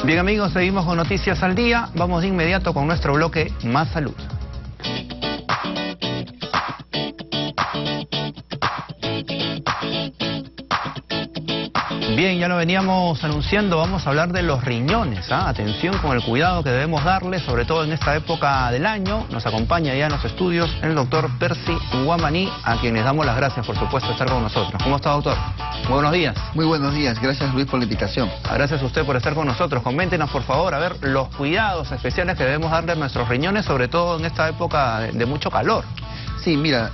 Bien amigos, seguimos con Noticias al Día. Vamos de inmediato con nuestro bloque Más Salud. Bien, ya lo veníamos anunciando, vamos a hablar de los riñones. Atención con el cuidado que debemos darle, sobre todo en esta época del año. Nos acompaña ya en los estudios el doctor Percy Guamaní, a quien les damos las gracias, por supuesto, de estar con nosotros. ¿Cómo está, doctor? Muy buenos días. Muy buenos días, gracias Luis por la invitación. Gracias a usted por estar con nosotros. Coméntenos, por favor, a ver, los cuidados especiales que debemos darle a nuestros riñones, sobre todo en esta época de mucho calor. Sí, mira,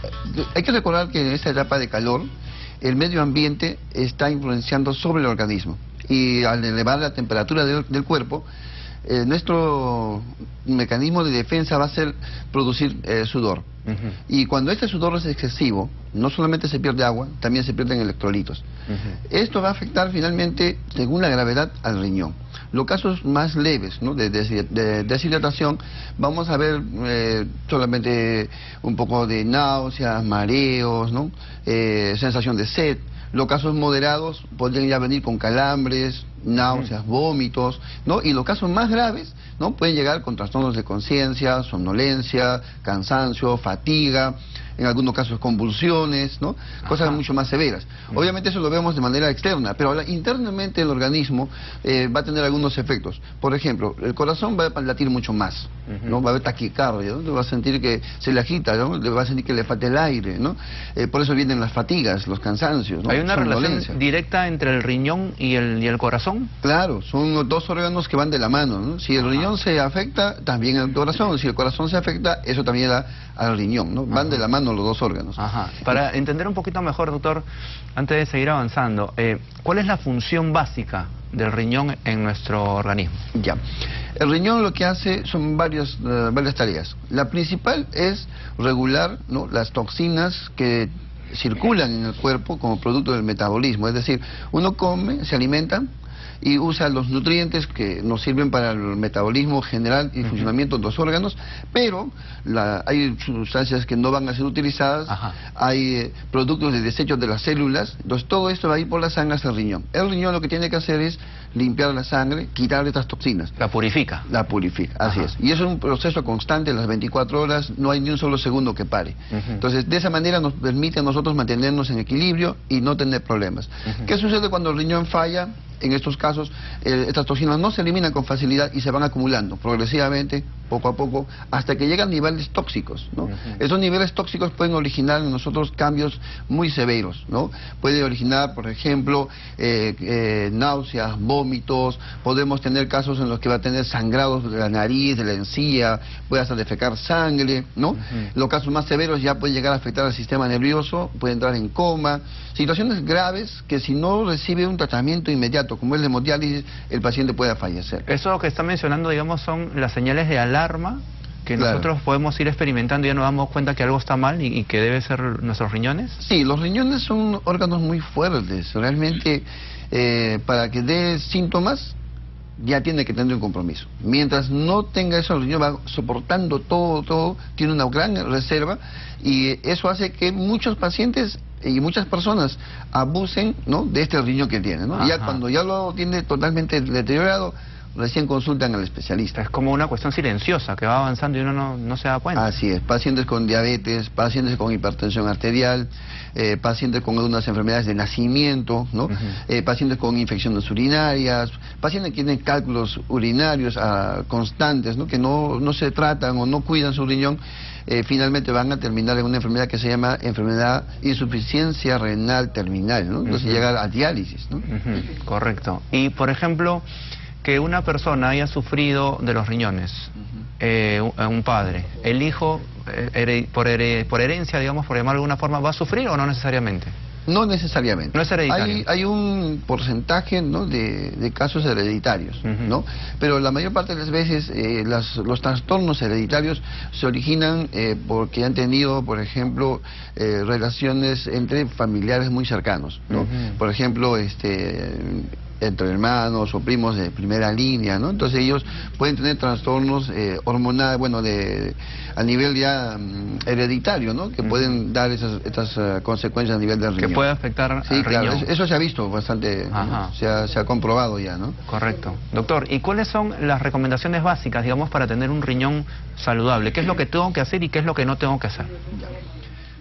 hay que recordar que en esta etapa de calor, el medio ambiente está influenciando sobre el organismo y al elevar la temperatura del cuerpo, nuestro mecanismo de defensa va a ser producir sudor. Y cuando este sudor es excesivo, no solamente se pierde agua, también se pierden electrolitos. Esto va a afectar finalmente, según la gravedad, al riñón. Los casos más leves, ¿no?, de deshidratación, vamos a ver solamente un poco de náuseas, mareos, ¿no?, sensación de sed. Los casos moderados podrían ya venir con calambres, náuseas, vómitos, ¿no? Y los casos más graves, ¿no?, pueden llegar con trastornos de conciencia, somnolencia, cansancio, fatiga, en algunos casos convulsiones, ¿no? Cosas mucho más severas. Obviamente eso lo vemos de manera externa, pero internamente el organismo va a tener algunos efectos. Por ejemplo, el corazón va a latir mucho más, ¿no? Va a haber taquicardia, ¿no? Va a sentir que se le agita, ¿no? Le va a sentir que le falta el aire, ¿no? Por eso vienen las fatigas, los cansancios, ¿no? ¿Hay una relación directa entre el riñón y el corazón? Claro, son dos órganos que van de la mano, ¿no? Si el riñón se afecta, también el corazón. Si el corazón se afecta, eso también da al riñón, ¿no? Van de la mano los dos órganos. Para entender un poquito mejor, doctor, antes de seguir avanzando, ¿cuál es la función básica del riñón en nuestro organismo? Ya. El riñón lo que hace son varias tareas. La principal es regular, ¿no?, las toxinas que circulan en el cuerpo como producto del metabolismo. Es decir, uno come, se alimenta y usa los nutrientes que nos sirven para el metabolismo general y funcionamiento de los órganos, pero hay sustancias que no van a ser utilizadas, hay productos de desechos de las células, entonces todo esto va a ir por la sangre hasta el riñón. El riñón lo que tiene que hacer es limpiar la sangre, quitar estas toxinas. La purifica. La purifica, así es. Y eso es un proceso constante, las 24 horas, no hay ni un solo segundo que pare. Entonces, de esa manera nos permite a nosotros mantenernos en equilibrio y no tener problemas. ¿Qué sucede cuando el riñón falla? En estos casos, estas toxinas no se eliminan con facilidad y se van acumulando progresivamente, poco a poco, hasta que llegan niveles tóxicos, ¿no? Esos niveles tóxicos pueden originar en nosotros cambios muy severos, ¿no? Puede originar, por ejemplo, náuseas, vómitos, podemos tener casos en los que va a tener sangrados de la nariz, de la encía, puede hasta defecar sangre, ¿no? Los casos más severos ya pueden llegar a afectar al sistema nervioso, puede entrar en coma, situaciones graves que si no recibe un tratamiento inmediato, como es la hemodiálisis, el paciente puede fallecer. Eso que está mencionando, digamos, son las señales de alarma que nosotros podemos ir experimentando y ya nos damos cuenta que algo está mal y que debe ser nuestros riñones. Sí, los riñones son órganos muy fuertes. Realmente, para que dé síntomas, ya tiene que tener un compromiso. Mientras no tenga eso, el riñón va soportando todo, tiene una gran reserva y eso hace que muchos pacientes y muchas personas abusen, ¿no?, de este riñón que tiene, ¿no? Ya cuando ya lo tiene totalmente deteriorado, recién consultan al especialista. Es como una cuestión silenciosa que va avanzando y uno no se da cuenta. Así es, pacientes con diabetes, pacientes con hipertensión arterial, pacientes con algunas enfermedades de nacimiento, ¿no? Pacientes con infecciones urinarias, pacientes que tienen cálculos urinarios constantes, ¿no?, que no se tratan o no cuidan su riñón, finalmente van a terminar en una enfermedad que se llama enfermedad insuficiencia renal terminal, ¿no? Entonces llegar a diálisis, ¿no? Correcto. Y, por ejemplo, que una persona haya sufrido de los riñones, un padre, el hijo, por herencia, digamos, por llamarlo de alguna forma, ¿va a sufrir o no necesariamente? No necesariamente. No es hereditario. Hay un porcentaje, ¿no?, de casos hereditarios, ¿no? Pero la mayor parte de las veces los trastornos hereditarios se originan porque han tenido, por ejemplo, relaciones entre familiares muy cercanos, ¿no? Por ejemplo, entre hermanos o primos de primera línea, ¿no? Entonces ellos pueden tener trastornos hormonales, bueno, a nivel ya hereditario, ¿no? Que pueden dar estas consecuencias a nivel del riñón. Que puede afectar al riñón. Claro, eso se ha visto bastante, se ha comprobado ya, ¿no? Correcto. Doctor, ¿y cuáles son las recomendaciones básicas, digamos, para tener un riñón saludable? ¿Qué es lo que tengo que hacer y qué es lo que no tengo que hacer?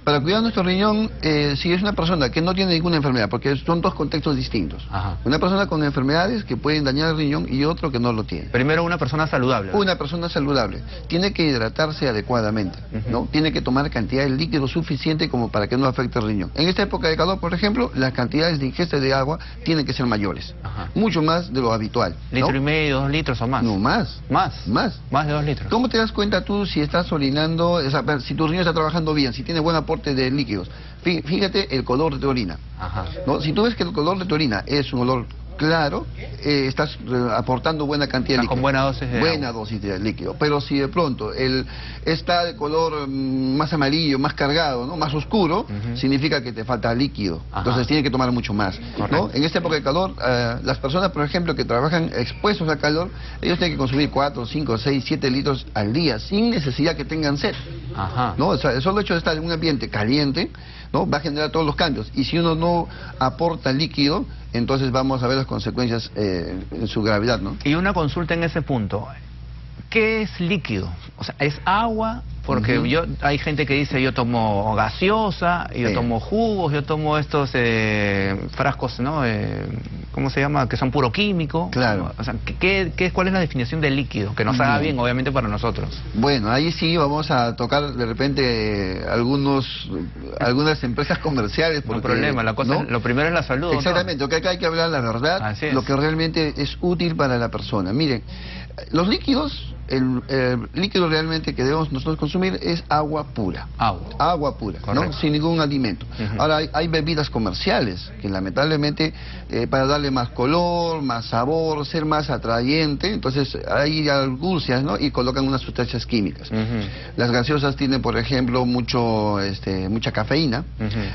Para cuidar nuestro riñón, si es una persona que no tiene ninguna enfermedad, porque son dos contextos distintos. Una persona con enfermedades que pueden dañar el riñón y otro que no lo tiene. Primero, una persona saludable. Una persona saludable tiene que hidratarse adecuadamente, ¿no? Tiene que tomar cantidad de líquido suficiente como para que no afecte el riñón. En esta época de calor, por ejemplo, las cantidades de ingesta de agua tienen que ser mayores, mucho más de lo habitual, ¿no? ¿Litro y medio, 2 litros o más? No, más. ¿Más? Más. Más de 2 litros. ¿Cómo te das cuenta tú si estás orinando, si tu riñón está trabajando bien, si tiene buen aporte de líquidos? Fíjate el color de tu orina, ¿no? Si tú ves que el color de tu orina es un olor claro, estás aportando buena cantidad de líquido. Con buena dosis de líquido. Pero si de pronto está de color más amarillo, más cargado, ¿no? Más oscuro, significa que te falta líquido. Entonces tiene que tomar mucho más, ¿no? En esta época de calor, las personas, por ejemplo, que trabajan expuestos al calor, ellos tienen que consumir 4, 5, 6, 7 litros al día, sin necesidad que tengan sed, ¿no? O sea, el solo hecho de estar en un ambiente caliente, ¿no? Va a generar todos los cambios. Y si uno no aporta líquido, entonces vamos a ver las consecuencias en su gravedad, ¿no? Y una consulta en ese punto. ¿Qué es líquido? O sea, ¿es agua? Porque hay gente que dice yo tomo gaseosa, yo tomo jugos, yo tomo estos frascos, ¿no? ¿Cómo se llama? Que son puro químico. Claro. O sea, ¿cuál es la definición de líquido? Que nos haga bien, obviamente, para nosotros. Bueno, ahí sí vamos a tocar de repente algunas empresas comerciales. Porque, no hay problema, la cosa, ¿no? Lo primero es la salud. Exactamente, porque acá hay que hablar la verdad, lo que realmente es útil para la persona. Miren, los líquidos, el líquido realmente que debemos nosotros consumir es agua pura. Agua pura, ¿no? Sin ningún alimento. Ahora hay bebidas comerciales que lamentablemente para darle más color, más sabor, ser más atrayente, entonces hay argucias, ¿no? Y colocan unas sustancias químicas. Las gaseosas tienen, por ejemplo, mucha cafeína.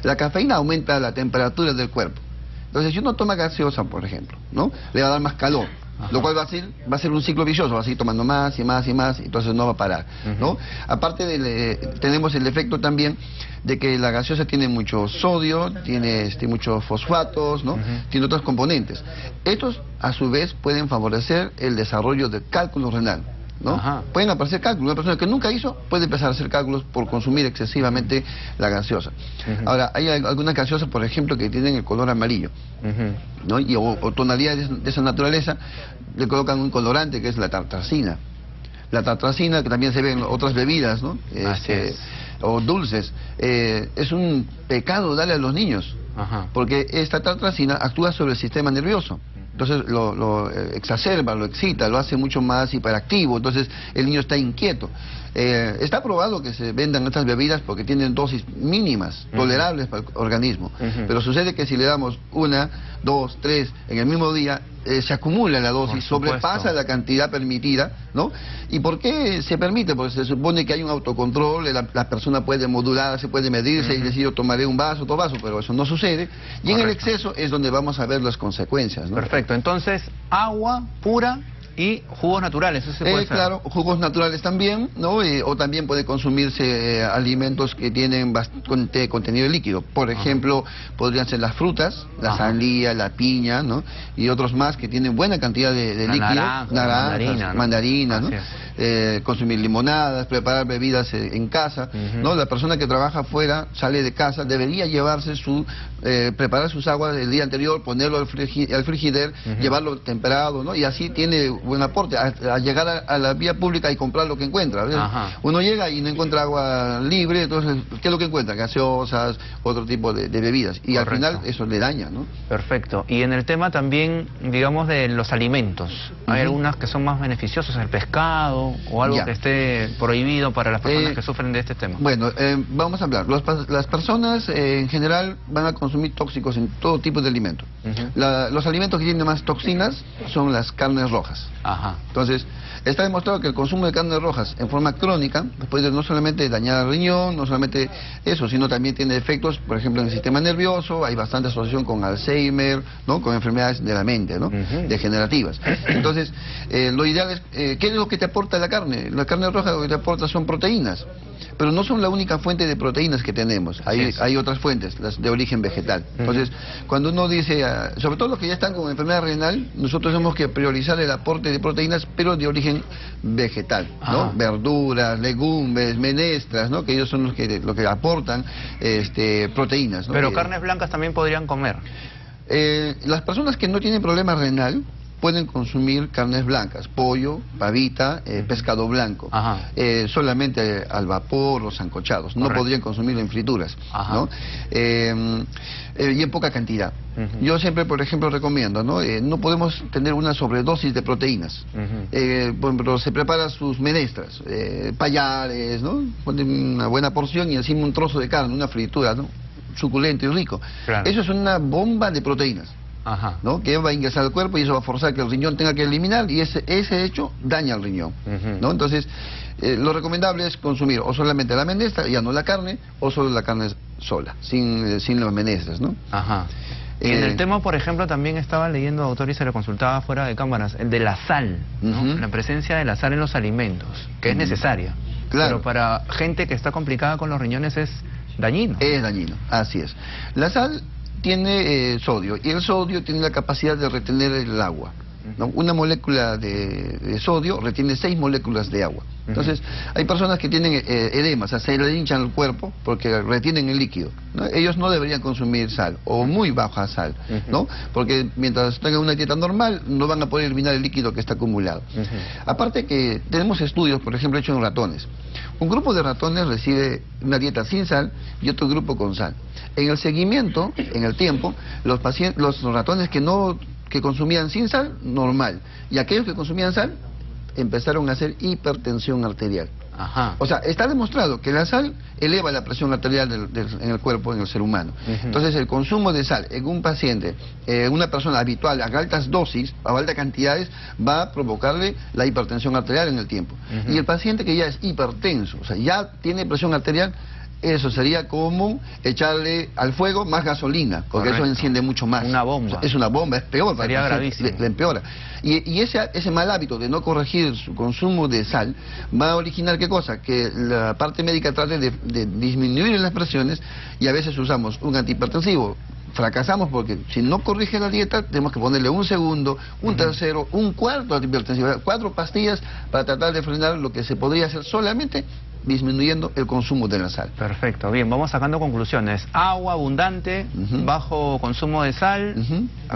La cafeína aumenta la temperatura del cuerpo. Entonces, si uno toma gaseosa, por ejemplo, ¿no? Le va a dar más calor. Lo cual va a ser un ciclo vicioso, va a seguir tomando más y más y más, entonces no va a parar, ¿no? Aparte tenemos el efecto también de que la gaseosa tiene mucho sodio, tiene muchos fosfatos, ¿no? Tiene otros componentes. Estos, a su vez, pueden favorecer el desarrollo del cálculo renal, ¿no? Pueden aparecer cálculos. Una persona que nunca hizo puede empezar a hacer cálculos por consumir excesivamente la gaseosa. Ahora, hay algunas gaseosas, por ejemplo, que tienen el color amarillo, ¿no? O tonalidades de esa naturaleza, le colocan un colorante que es la tartrazina. La tartrazina, que también se ve en otras bebidas, ¿no? O dulces. Es un pecado darle a los niños, porque esta tartrazina actúa sobre el sistema nervioso. Entonces lo exacerba, lo excita, lo hace mucho más hiperactivo, entonces el niño está inquieto. Está probado que se vendan estas bebidas porque tienen dosis mínimas, tolerables para el organismo. Pero sucede que si le damos 1, 2, 3 en el mismo día, se acumula la dosis, sobrepasa la cantidad permitida, ¿no? ¿Y por qué se permite? Porque se supone que hay un autocontrol, la persona puede modularse, puede medirse y decir yo tomaré un vaso, 2 vasos, pero eso no sucede. Y en el exceso es donde vamos a ver las consecuencias, ¿no? Perfecto, entonces agua pura y jugos naturales, eso se puede hacer. Claro, jugos naturales también, ¿no? O también puede consumirse alimentos que tienen bastante contenido líquido. Por ejemplo, podrían ser las frutas, la sandía, la piña, ¿no? Y otros más que tienen buena cantidad de líquido. Naranjas, mandarinas, ¿no? Consumir limonadas, preparar bebidas en casa, ¿no? La persona que trabaja afuera, sale de casa, debería llevarse preparar sus aguas el día anterior, ponerlo al frigider, llevarlo temperado, ¿no? Y así tiene buen aporte. A llegar a la vía pública y comprar lo que encuentra. Uno llega y no encuentra agua libre, entonces, ¿qué es lo que encuentra? Gaseosas, otro tipo de bebidas. Y al final eso le daña, ¿no? Perfecto. Y en el tema también, digamos, de los alimentos. Hay algunas que son más beneficiosas, el pescado o algo que esté prohibido para las personas que sufren de este tema. Bueno, vamos a hablar. Las personas en general van a consumir tóxicos en todo tipo de alimentos. Los alimentos que tienen más toxinas son las carnes rojas. Ajá. Entonces, está demostrado que el consumo de carnes rojas en forma crónica puede no solamente dañar el riñón, no solamente eso, sino también tiene efectos, por ejemplo, en el sistema nervioso. Hay bastante asociación con Alzheimer, ¿no? Con enfermedades de la mente, ¿no? Degenerativas. Entonces, lo ideal es, ¿qué es lo que te aporta la carne? La carne roja lo que te aporta son proteínas. Pero no son la única fuente de proteínas que tenemos. Hay otras fuentes, las de origen vegetal. Entonces, cuando uno dice, sobre todo los que ya están con enfermedad renal, nosotros tenemos que priorizar el aporte de proteínas, pero de origen vegetal, ¿no? Verduras, legumbres, menestras, ¿no? Que ellos son los que aportan proteínas, ¿no? Pero carnes blancas también podrían comer. Las personas que no tienen problema renal pueden consumir carnes blancas, pollo, pavita, pescado blanco, solamente al vapor o sancochados. No podrían consumirlo en frituras, ¿no? Y en poca cantidad. Yo siempre, por ejemplo, recomiendo, ¿no? No podemos tener una sobredosis de proteínas. Por ejemplo, se preparan sus menestras, payares, ¿no? Ponen una buena porción y encima un trozo de carne, una fritura, ¿no? Suculento y rico. Claro. Eso es una bomba de proteínas. ¿No? Que va a ingresar al cuerpo y eso va a forzar que el riñón tenga que eliminar, y ese hecho daña al riñón, ¿no? Entonces, lo recomendable es consumir o solamente la menestra, ya no la carne, o solo la carne sola, sin las menestras, ¿no? Y en el tema, por ejemplo, también estaba leyendo, doctor, y se le consultaba fuera de cámaras, el de la sal, ¿no? La presencia de la sal en los alimentos, que es necesaria. Claro. Pero para gente que está complicada con los riñones es dañino. Es dañino, así es. La sal tiene sodio, y el sodio tiene la capacidad de retener el agua, ¿no? Una molécula de sodio retiene 6 moléculas de agua. Entonces, hay personas que tienen edema, o sea, se le hinchan el cuerpo porque retienen el líquido, ¿no? Ellos no deberían consumir sal, o muy baja sal, ¿no? Porque mientras tengan una dieta normal, no van a poder eliminar el líquido que está acumulado. Aparte que tenemos estudios, por ejemplo, hechos en ratones. Un grupo de ratones recibe una dieta sin sal y otro grupo con sal. En el seguimiento, en el tiempo, los ratones que consumían sin sal, normal. Y aquellos que consumían sal, empezaron a hacer hipertensión arterial. O sea, está demostrado que la sal eleva la presión arterial en el cuerpo, en el ser humano. Entonces, el consumo de sal en un paciente, una persona habitual, a altas dosis, a altas cantidades, va a provocarle la hipertensión arterial en el tiempo. Y el paciente que ya es hipertenso, o sea, ya tiene presión arterial, eso sería como echarle al fuego más gasolina, porque eso enciende mucho más. Una bomba. Es una bomba, es peor. Sería gravísimo. Le empeora. Y ese mal hábito de no corregir su consumo de sal va a originar, ¿qué cosa? Que la parte médica trate de disminuir las presiones, y a veces usamos un antihipertensivo. Fracasamos porque si no corrige la dieta, tenemos que ponerle un segundo, un tercero, un cuarto antihipertensivo, 4 pastillas para tratar de frenar lo que se podría hacer solamente disminuyendo el consumo de la sal. Perfecto, bien, vamos sacando conclusiones. Agua abundante, bajo consumo de sal,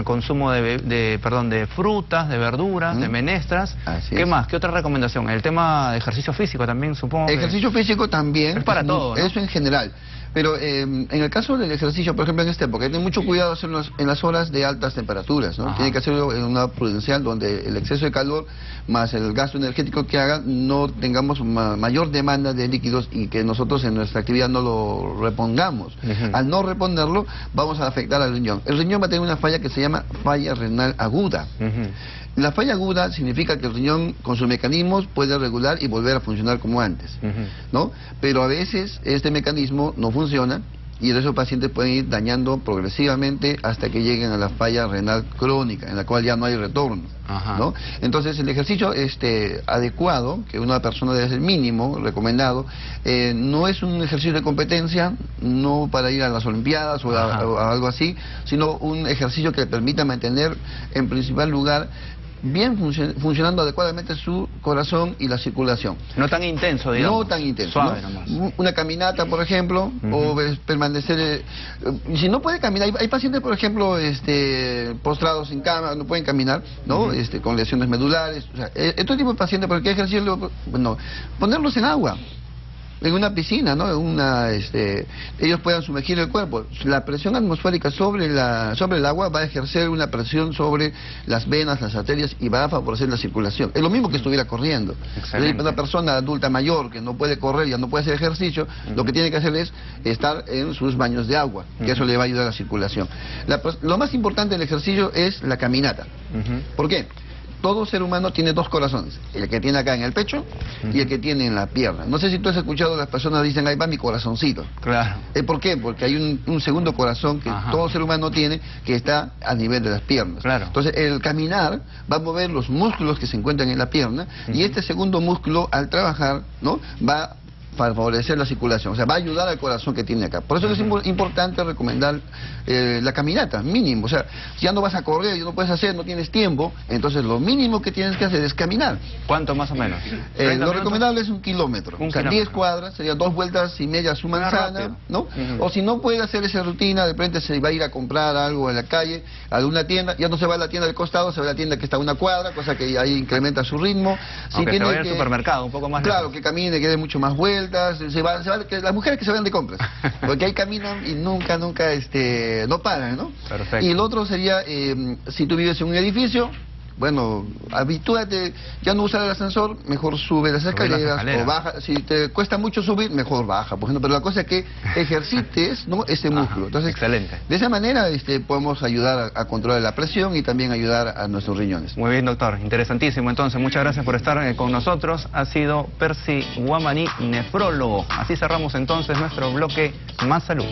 consumo de frutas, de verduras, de menestras. ¿Qué más? ¿Qué otra recomendación? El tema de ejercicio físico también, supongo. Ejercicio físico también. Es para todo, ¿no? Eso en general. Pero en el caso del ejercicio, por ejemplo, en esta época, hay que tener mucho cuidado hacerlo en las horas de altas temperaturas, ¿no? Tiene que hacerlo en una prudencial donde el exceso de calor más el gasto energético que haga, no tengamos mayor demanda de líquidos y que nosotros en nuestra actividad no lo repongamos. Al no reponerlo, vamos a afectar al riñón. El riñón va a tener una falla que se llama falla renal aguda. La falla aguda significa que el riñón con sus mecanismos puede regular y volver a funcionar como antes, ¿no? Pero a veces este mecanismo no funciona y esos pacientes pueden ir dañando progresivamente hasta que lleguen a la falla renal crónica, en la cual ya no hay retorno, ¿no? Entonces el ejercicio adecuado, que una persona debe ser mínimo, recomendado, no es un ejercicio de competencia, no para ir a las olimpiadas o a algo así, sino un ejercicio que le permita mantener en principal lugar bien funcionando adecuadamente su corazón y la circulación. No tan intenso, digamos. No tan intenso. Suave, ¿no? Nomás. Una caminata, por ejemplo, o permanecer... si no puede caminar, hay pacientes, por ejemplo, postrados en cama, no pueden caminar, ¿no? Con lesiones medulares. O sea, este tipo de pacientes, ¿por qué ejercicio? Bueno, ponerlos en agua. en una piscina, ¿no? Ellos puedan sumergir el cuerpo. La presión atmosférica sobre el agua va a ejercer una presión sobre las venas, las arterias y va a favorecer la circulación. Es lo mismo que estuviera corriendo. Una persona adulta mayor que no puede correr, ya no puede hacer ejercicio, lo que tiene que hacer es estar en sus baños de agua, que eso le va a ayudar a la circulación. Lo más importante del ejercicio es la caminata. ¿Por qué? Todo ser humano tiene dos corazones, el que tiene acá en el pecho y el que tiene en la pierna. No sé si tú has escuchado, las personas dicen, ahí va mi corazoncito. Claro. ¿Por qué? Porque hay un segundo corazón que todo ser humano tiene, que está a nivel de las piernas. Claro. Entonces, el caminar va a mover los músculos que se encuentran en la pierna y este segundo músculo, al trabajar, ¿no?, va para favorecer la circulación, o sea, va a ayudar al corazón que tiene acá. Por eso es importante recomendar la caminata, mínimo. O sea, si ya no vas a correr, ya no puedes hacer, no tienes tiempo, entonces lo mínimo que tienes que hacer es caminar. ¿Cuánto más o menos? Lo recomendable es 1 kilómetro. O sea, 10 cuadras, sería 2 vueltas y media a su manzana, ¿no? O si no puede hacer esa rutina, de repente se va a ir a comprar algo en la calle, a alguna tienda, ya no se va a la tienda del costado, se va a la tienda que está a 1 cuadra, cosa que ahí incrementa su ritmo. Aunque se vaya al supermercado, un poco más claro, lejos. que camine, que dé mucho más vueltas, que las mujeres que se vayan de compras, porque ahí caminan y nunca no paran, ¿no? Perfecto. Y el otro sería, si tú vives en un edificio, bueno, habitúate, ya no usar el ascensor, mejor sube las escaleras o baja. Si te cuesta mucho subir, mejor baja, por ejemplo. Pero la cosa es que ejercites, ¿no?, ese músculo. Entonces, excelente. De esa manera podemos ayudar a controlar la presión y también ayudar a nuestros riñones. Muy bien, doctor. Interesantísimo. Entonces, muchas gracias por estar con nosotros. Ha sido Percy Wamani, nefrólogo. Así cerramos entonces nuestro bloque Más Salud.